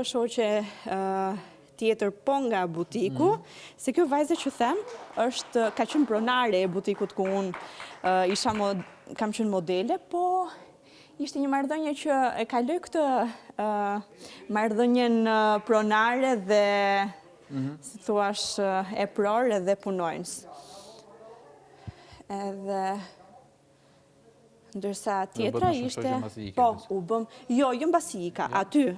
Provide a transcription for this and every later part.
shoqe tjetër po nga butiku, se kjo vajzë që them ka qenë pronare e butikut ku unë kam qenë modele, po ishte një marrëdhënie që e kaloj këtë marrëdhënien pronare dhe si thuash e prorë dhe punojnës. Edhe ndërsa tjetra ishte, po, u bëm, jo mbasi ika, aty,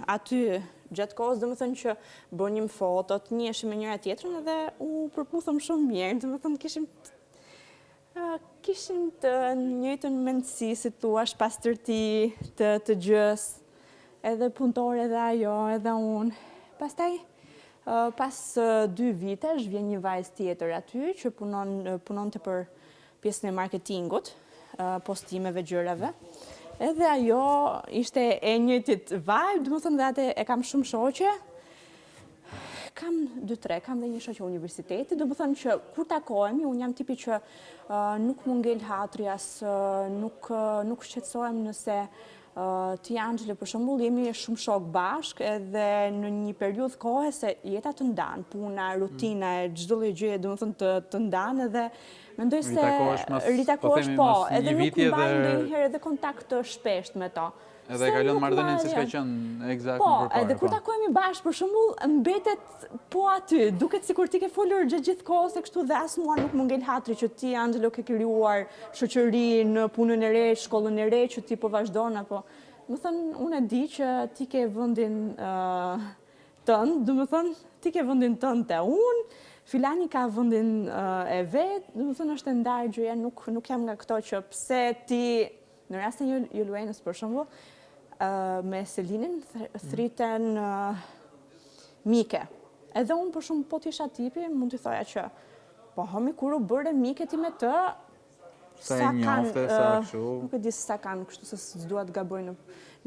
gjatë kohës, dhe më thënë që bënim fotot, njëshim me njëra tjetrën edhe u përputhëm shumë mirë, dhe më thënë kishim të njëjtën mendësi, si thuash, pastërti të gjës, edhe punëtore edhe ajo, edhe unë. Pastaj, pas 2 vitesh, vjen një vajzë tjetër aty, që punon të për pjesën e marketingut, postimeve, gjërave. Edhe ajo ishte e njëjtit vibe, dhe më thënë dhe atë e kam shumë shoqe. Kam 2-3, kam dhe një shoqe universiteti, dhe më thënë që kur takohemi, unë jam tipi që nuk më ngel hatri, nuk shqetësohem nëse ti Angela, për shembull, jemi shumë shok bashk, edhe në një periudhë kohe se jeta të ndanë, puna, rutina, çdo lloj gjëje, domethënë të ndanë, edhe mendoj se ritakohesh po, edhe nuk mbaj ndonjëherë edhe kontakt të shpesht me to. Edhe ka lënë marrëdhënien siç ka qenë eksakt po, më përpara. Edhe kur takohemi bashkë, për shembull, mbetet po aty, duket sikur ti ke folur gjatë gjithë kohës e kështu dhe as mua nuk më ngel hatri që ti Angelo ke krijuar shoqëri në punën e re, shkollën e re që ti po vazhdon apo. Më thënë, unë e di që ti ke vendin tënd, do të thënë, ti ke vendin tënd te unë, filani ka vendin e vet, do të thënë është e ndarë gjëja, nuk jam nga këto që pse ti në rastin e Juluenës për shembull, me Selinin thriten mike. Edhe unë për shumë po t'isha tipi, mund t'i thoja që po homi kur u bërë mike ti me të, sa e njofte, sa kështu. Nuk e di sa kanë kështu, se s'dua të gaboj në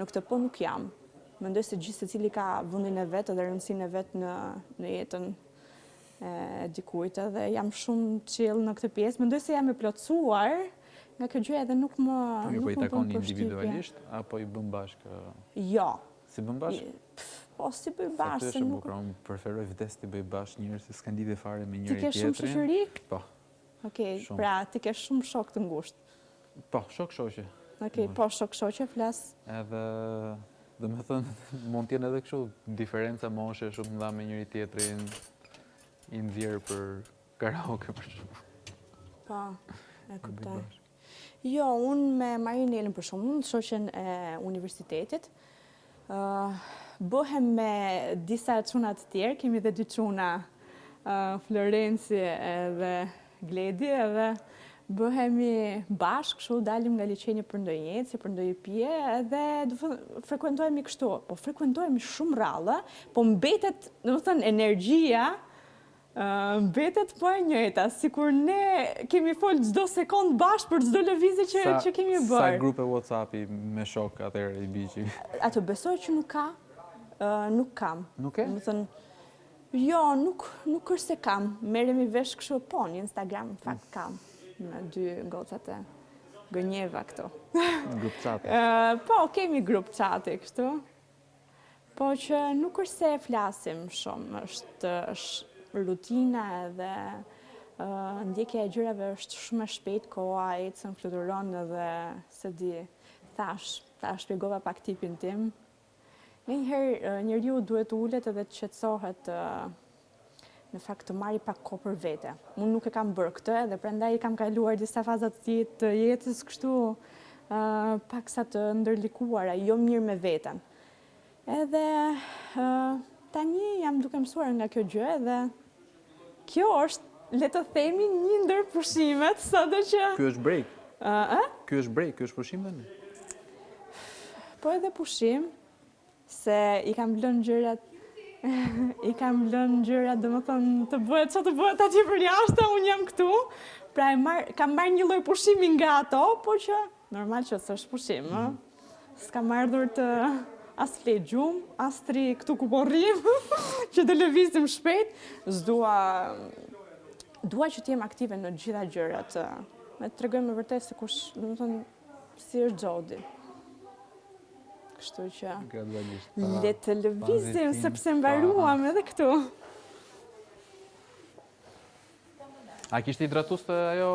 këtë, po nuk jam. Mendoj se gjithë secili ka vendin e vet dhe rëndësinë e vet në jetën e dikujt, dhe jam shumë chill në këtë pjesë. Mendoj se jam e plotësuar nga kjo gjë edhe nuk më po i takon individualisht apo i bën bashkë? Jo. Si bën bashkë? Po si bëj bashkë. Se nuk unë preferoj vdes të bëj bashkë njerëz se s'kan lidhje fare me njëri tjetrin. Ti ke shumë shoqëri? Po. Okej, pra ti ke shumë shok të ngushtë. Po, shok-shoqe. Okej, po shok-shoqe flas. Edhe do të thënë mund të jenë edhe kështu diferenca moshe shumë nda me njëri tjetrin, i nxjerr për karaoke për shembull. Po, e kuptoj. Jo, unë me Marinelën për shumë, shoqen e universitetit, bëhem me disa çuna të tjerë, kemi dhe 2 çuna, Florenci edhe Gledi, edhe bëhemi bashkë, kështu dalim nga liçeni për ndonjë ecje, për ndonjë pije, edhe frekuentojmë kështu, po frekuentojmë shumë rrallë, po mbetet, domethënë energjia mbetet po e njëjta, sikur ne kemi folë çdo sekond bashkë për çdo lëvizje që kemi bërë. Sa grupe WhatsApp-i me shok atëherë i biçi? Ato besoj që nuk kam. Nuk e? Jo, nuk është se kam. Merremi vesh kështu po, në Instagram në fakt kam me 2 gocat e gënjeva këto. Grup chati? Po, kemi grup chati kështu. Po që nuk është se flasim shumë, është rutina edhe ndjekja e gjërave është shumë e shpejtë, koha ecën, fluturon edhe se di, ta shpjegova pak tipin tim. Njëherë njeriu duhet ulet edhe të qetësohet, në fakt të marri pak kohë për vete. Unë nuk e kam bërë këtë edhe prandaj kam kaluar disa faza të jetës kështu paksa të ndërlikuara, jo mirë me veten. Edhe tani jam duke mësuar nga kjo gjë edhe kjo është, le të themi, një ndër pushimet, sado që... Ky është break? Ky është break, ky është pushim dhe një? Po edhe pushim, se i kam lënë gjërat, dhe më thënë të bëhet që të bëhet aty për jashtë, unë jam këtu, pra kam marrë një lloj pushimi nga ato, po që normal që s'është pushim, s'kam ardhur të... as flet gjumë, as tri këtu ku po rrim, që të lëvizim shpejt. Dua që t'jem aktive në gjitha gjërat. Me të tregoj me vërtet se kush, do të thënë, si është Xhodi. Kështu që Gradualisht. le të lëvizim nxehtim, sepse mbaruam edhe këtu. A kishte hidratues të ajo